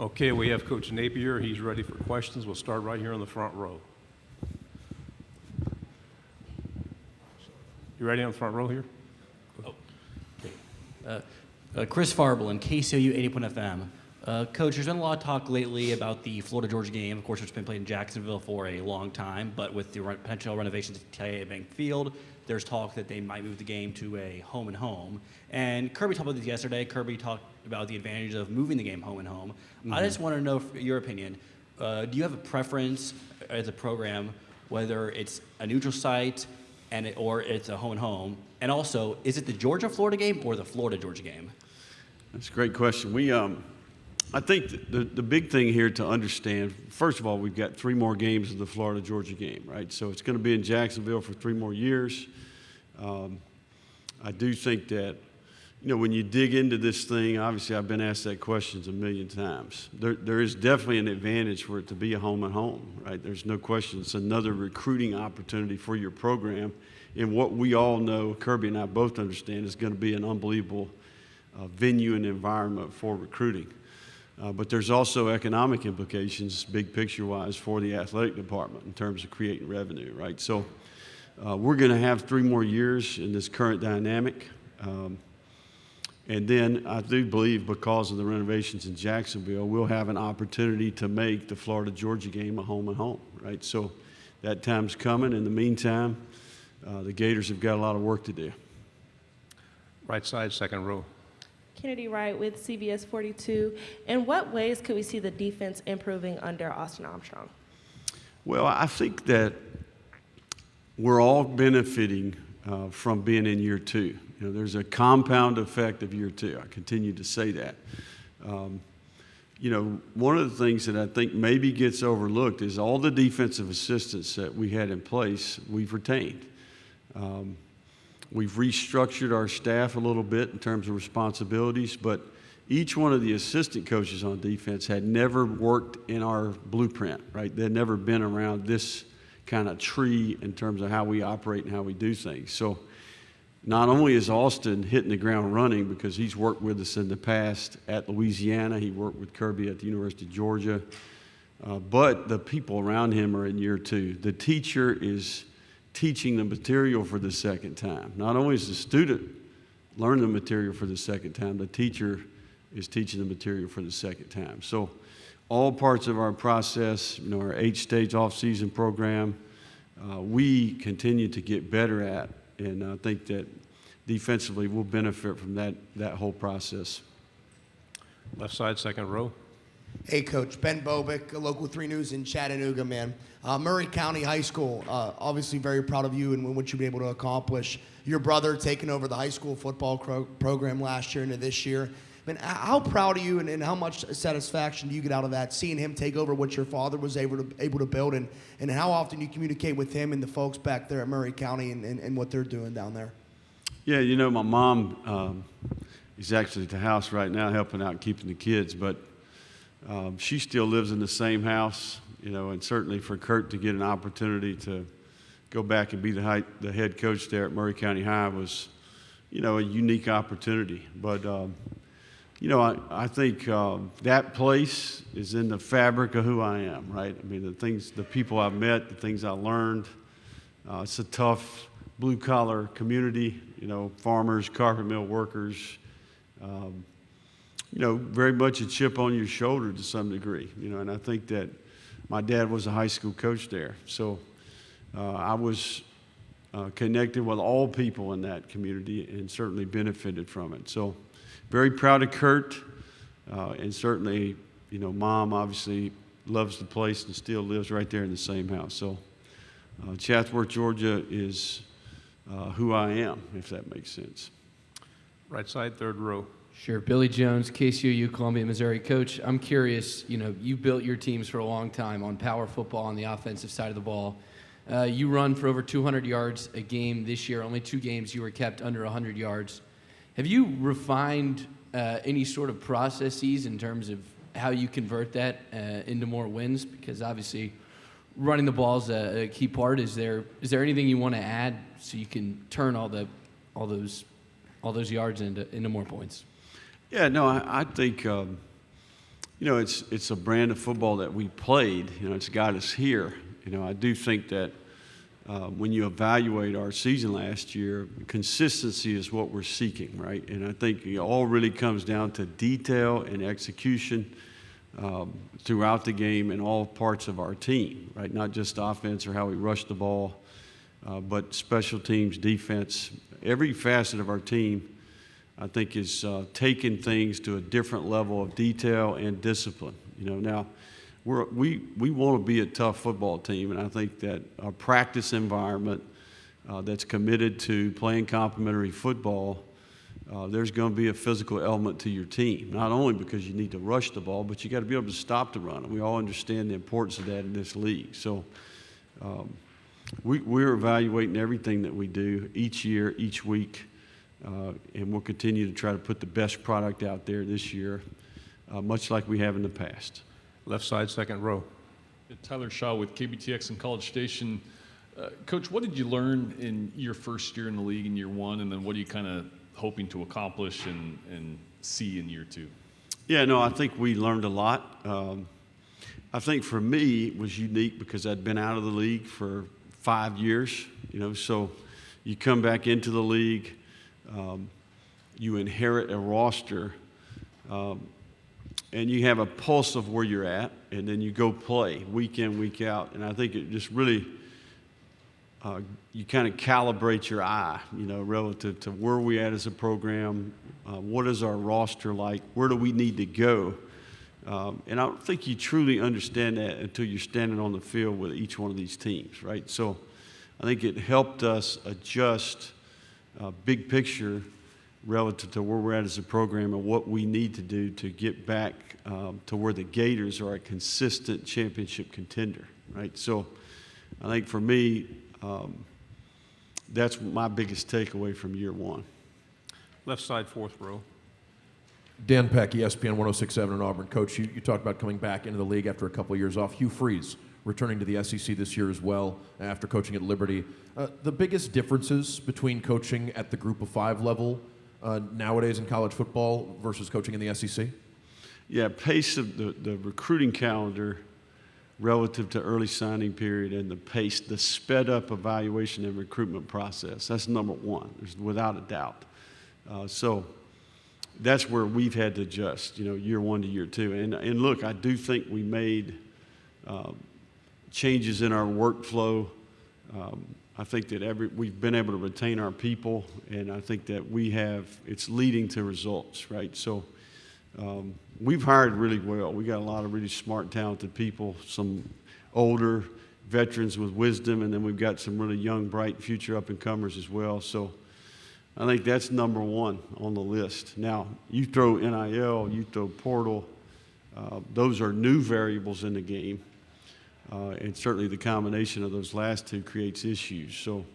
Okay, we have Coach Napier. He's ready for questions. We'll start right here on the front row. You ready on the front row here? Chris Farblin, KCOU 80.FM. Coach, there's been a lot of talk lately about the Florida-Georgia game. Of course, it's been played in Jacksonville for a long time, but with the potential renovations at TIAA Bank Field, there's talk that they might move the game to a home-and-home. And Kirby talked about this yesterday. Kirby talked about the advantage of moving the game home-and-home. Mm-hmm. I just want to know your opinion. Do you have a preference as a program, whether it's a neutral site or it's a home-and-home? And also, is it the Georgia-Florida game or the Florida-Georgia game? That's a great question. I think the big thing here to understand, first of all, we've got 3 more games of the Florida-Georgia game, right? So it's going to be in Jacksonville for 3 more years. I do think that, when you dig into this thing, obviously I've been asked that question a million times. There is definitely an advantage for it to be a home-and-home, right? There's no question. It's another recruiting opportunity for your program in what we all know, Kirby and I both understand, is going to be an unbelievable venue and environment for recruiting. But there's also economic implications, big picture-wise, for the athletic department in terms of creating revenue, right? So we're going to have 3 more years in this current dynamic. And then I do believe because of the renovations in Jacksonville, we'll have an opportunity to make the Florida-Georgia game a home-and-home, right? So that time's coming. In the meantime, the Gators have got a lot of work to do. Right side, second row. Kennedy Wright with CBS 42. In what ways could we see the defense improving under Austin Armstrong? Well, I think that we're all benefiting from being in year 2. There's a compound effect of year 2. I continue to say that. One of the things that I think maybe gets overlooked is all the defensive assistants that we had in place, we've retained. We've restructured our staff a little bit in terms of responsibilities, but each one of the assistant coaches on defense had never worked in our blueprint, right? They'd never been around this kind of tree in terms of how we operate and how we do things. So not only is Austin hitting the ground running because he's worked with us in the past at Louisiana, he worked with Kirby at the University of Georgia, but the people around him are in year 2. The teacher is teaching the material for the second time. Not only is the student learning the material for the second time, the teacher is teaching the material for the second time. So all parts of our process, our 8-stage off-season program, we continue to get better at, and I think that defensively we'll benefit from that whole process. Left side, second row. Hey, Coach. Ben Bobick, Local 3 News in Chattanooga, man. Murray County High School, obviously very proud of you and what you've been able to accomplish. Your brother taking over the high school football program last year into this year. Man, how proud are you and how much satisfaction do you get out of that, seeing him take over what your father was able to build, and how often you communicate with him and the folks back there at Murray County and what they're doing down there? Yeah, my mom is actually at the house right now helping out keeping the kids, but she still lives in the same house, and certainly for Kurt to get an opportunity to go back and be the head coach there at Murray County High was, a unique opportunity. But, I think that place is in the fabric of who I am, right? I mean, the people I've met, the things I learned. It's a tough blue-collar community, farmers, carpet mill workers, very much a chip on your shoulder to some degree, and I think that my dad was a high school coach there. So I was connected with all people in that community and certainly benefited from it. So very proud of Kurt, and certainly, Mom obviously loves the place and still lives right there in the same house. So Chatsworth, Georgia is who I am, if that makes sense. Right side, third row. Sure. Billy Jones, KCOU, Columbia, Missouri. Coach, I'm curious, you built your teams for a long time on power football on the offensive side of the ball. You run for over 200 yards a game this year. Only 2 games you were kept under 100 yards. Have you refined any sort of processes in terms of how you convert that into more wins? Because obviously running the ball is a key part. Is there anything you want to add so you can turn all those yards into more points? Yeah, no, I think, it's a brand of football that we played. It's got us here. I do think that when you evaluate our season last year, consistency is what we're seeking, right? And I think it all really comes down to detail and execution throughout the game in all parts of our team, right? Not just offense or how we rush the ball, but special teams, defense. Every facet of our team, I think, is taking things to a different level of detail and discipline. Now we want to be a tough football team, and I think that a practice environment that's committed to playing complementary football, there's going to be a physical element to your team, not only because you need to rush the ball, but you got to be able to stop the run, and we all understand the importance of that in this league. So we're evaluating everything that we do each year, each week, and we'll continue to try to put the best product out there this year, much like we have in the past. Left side, second row. Tyler Shaw with KBTX and College Station. Coach, what did you learn in your first year in the league in year one, and then what are you kind of hoping to accomplish and see in year two? Yeah, no, I think we learned a lot. I think for me it was unique because I'd been out of the league for 5 years, so you come back into the league, you inherit a roster, and you have a pulse of where you're at, and then you go play week in, week out. And I think it just really, you kind of calibrate your eye, relative to where we at as a program, what is our roster like, where do we need to go. And I don't think you truly understand that until you're standing on the field with each one of these teams, right? So I think it helped us adjust big picture relative to where we're at as a program and what we need to do to get back to where the Gators are a consistent championship contender, right? So I think for me, that's my biggest takeaway from year one. Left side, fourth row. Dan Peck, ESPN 106.7 in Auburn. Coach, you talked about coming back into the league after a couple of years off. Hugh Freeze returning to the SEC this year as well after coaching at Liberty. The biggest differences between coaching at the Group of Five level nowadays in college football versus coaching in the SEC? Yeah, pace of the recruiting calendar relative to early signing period and the sped up evaluation and recruitment process. That's number one, without a doubt. So that's where we've had to adjust, year one to year two. And look, I do think we made changes in our workflow. I think that we've been able to retain our people, and I think that it's leading to results, right? So we've hired really well. We got a lot of really smart, talented people, some older veterans with wisdom, and then we've got some really young, bright future up-and-comers as well. So I think that's number one on the list. Now, you throw NIL, you throw portal, those are new variables in the game. And certainly the combination of those last two creates issues. So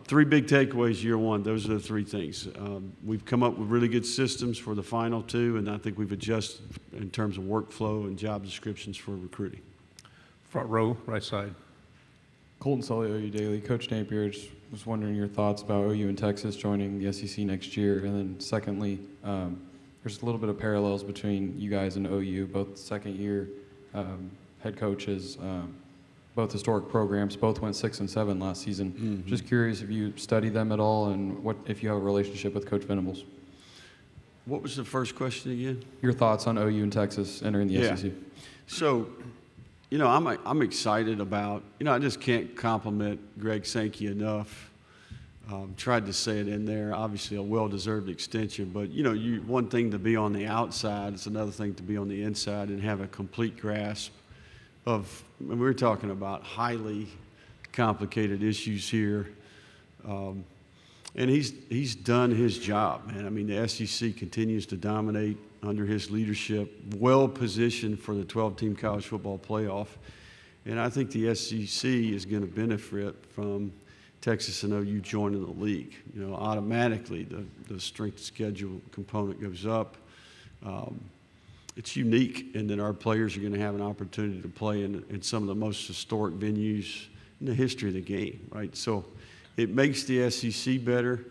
three big takeaways year one. Those are the three things. We've come up with really good systems for the final two, and I think we've adjusted in terms of workflow and job descriptions for recruiting. Front row, right side. Colton Sully, OU Daily. Coach Napier, just was wondering your thoughts about OU and Texas joining the SEC next year. And then secondly, there's a little bit of parallels between you guys and OU, both second year head coaches, both historic programs, both went 6 and 7 last season. Mm-hmm. Just curious if you study them at all and if you have a relationship with Coach Venables. What was the first question again? Your thoughts on OU and Texas entering the SEC. So, I'm excited about, I just can't compliment Greg Sankey enough. Tried to say it in there, obviously a well-deserved extension, but one thing to be on the outside, it's another thing to be on the inside and have a complete grasp of, we're talking about highly complicated issues here. And he's done his job, man. I mean, the SEC continues to dominate under his leadership, well positioned for the 12-team college football playoff. And I think the SEC is going to benefit from Texas and OU joining the league. Automatically the strength of schedule component goes up. It's unique in that our players are going to have an opportunity to play in some of the most historic venues in the history of the game, right? So it makes the SEC better.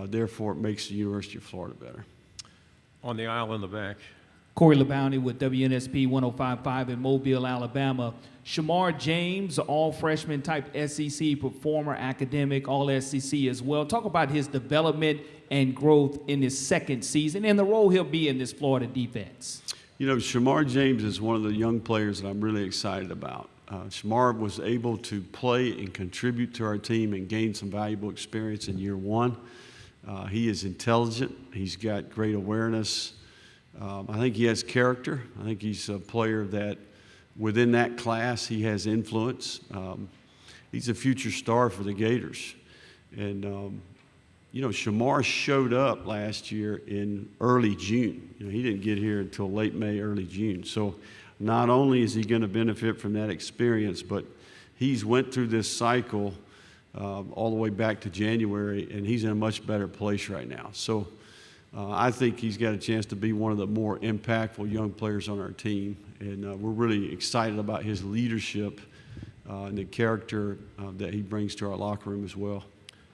Therefore, it makes the University of Florida better. On the aisle in the back. Corey LeBounty with WNSP 105.5 in Mobile, Alabama. Shamar James, all freshman type SEC performer, academic, all SEC as well. Talk about his development and growth in his second season and the role he'll be in this Florida defense. You know, Shamar James is one of the young players that I'm really excited about. Shamar was able to play and contribute to our team and gain some valuable experience in year one. He is intelligent. He's got great awareness. I think he has character. I think he's a player that within that class he has influence. He's a future star for the Gators. And, you know, Shamar showed up last year in early June. You know, he didn't get here until late May, early June. So not only is he going to benefit from that experience, but he's went through this cycle all the way back to January, and he's in a much better place right now. So I think he's got a chance to be one of the more impactful young players on our team, and we're really excited about his leadership and the character that he brings to our locker room as well.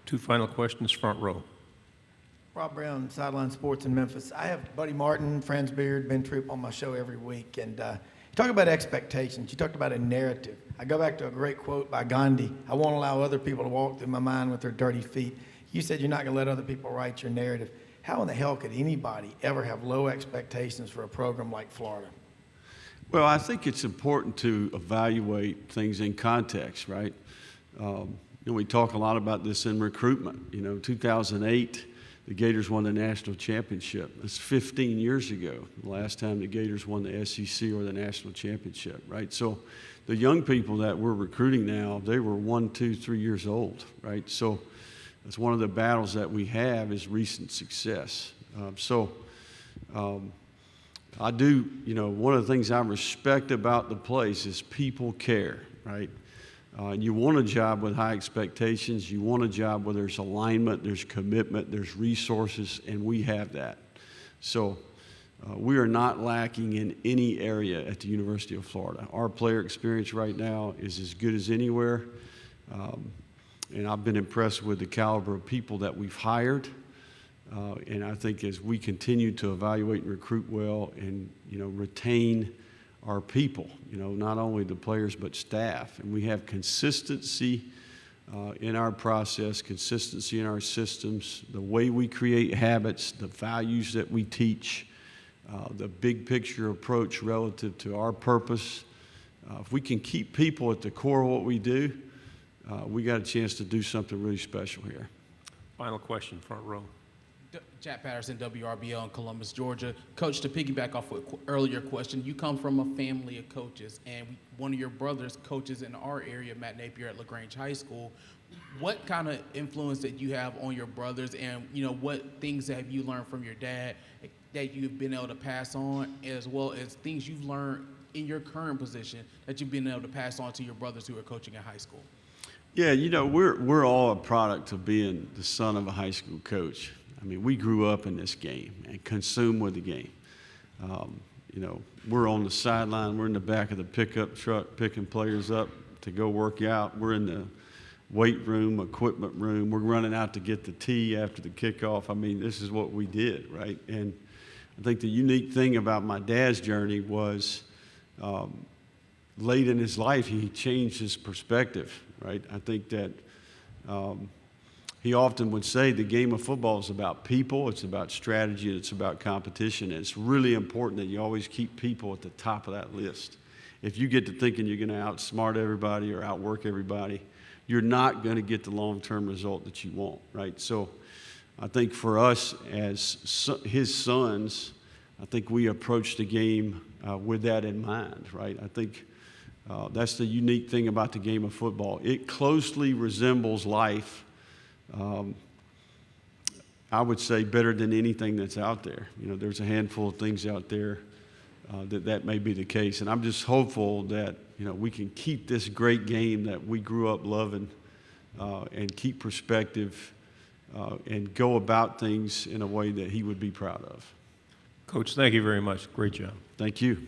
Two final questions, front row. Rob Brown, Sideline Sports in Memphis. I have Buddy Martin, Franz Beard, Ben Troop on my show every week, and you talk about expectations. You talked about a narrative. I go back to a great quote by Gandhi: "I won't allow other people to walk through my mind with their dirty feet." You said you're not going to let other people write your narrative. How in the hell could anybody ever have low expectations for a program like Florida? Well, I think it's important to evaluate things in context, right? You know, we talk a lot about this in recruitment. You know, 2008, the Gators won the national championship. That's 15 years ago, the last time the Gators won the SEC or the national championship, right? So the young people that we're recruiting now, they were 1, 2, 3 years old, right? So that's one of the battles that we have is recent success. I do, you know, one of the things I respect about the place is people care, right? You want a job with high expectations. You want a job where there's alignment, there's commitment, there's resources, and we have that. So we are not lacking in any area at the University of Florida. Our player experience right now is as good as anywhere. And I've been impressed with the caliber of people that we've hired. And I think as we continue to evaluate and recruit well and, you know, retain our people, you know, not only the players but staff. And we have consistency in our process, consistency in our systems, the way we create habits, the values that we teach, the big picture approach relative to our purpose. If we can keep people at the core of what we do, we got a chance to do something really special here. Final question, front row. Jack Patterson, WRBL in Columbus, Georgia. Coach, to piggyback off an earlier question, you come from a family of coaches, and one of your brothers coaches in our area, Matt Napier at LaGrange High School. What kind of influence did you have on your brothers, and you know, what things have you learned from your dad that you've been able to pass on, as well as things you've learned in your current position that you've been able to pass on to your brothers who are coaching at high school? Yeah, you know, we're all a product of being the son of a high school coach. I mean, we grew up in this game and consumed with the game. You know, we're on the sideline. We're in the back of the pickup truck picking players up to go work out. We're in the weight room, equipment room. We're running out to get the tea after the kickoff. I mean, this is what we did, right? And I think the unique thing about my dad's journey was late in his life, he changed his perspective, right? I think that he often would say the game of football is about people, it's about strategy, and it's about competition. And it's really important that you always keep people at the top of that list. If you get to thinking you're going to outsmart everybody or outwork everybody, you're not going to get the long-term result that you want, right? So I think for us as his sons, I think we approach the game with that in mind, right? I think that's the unique thing about the game of football. It closely resembles life. I would say better than anything that's out there. You know, there's a handful of things out there that may be the case. And I'm just hopeful that, you know, we can keep this great game that we grew up loving and keep perspective and go about things in a way that he would be proud of. Coach, thank you very much. Great job. Thank you.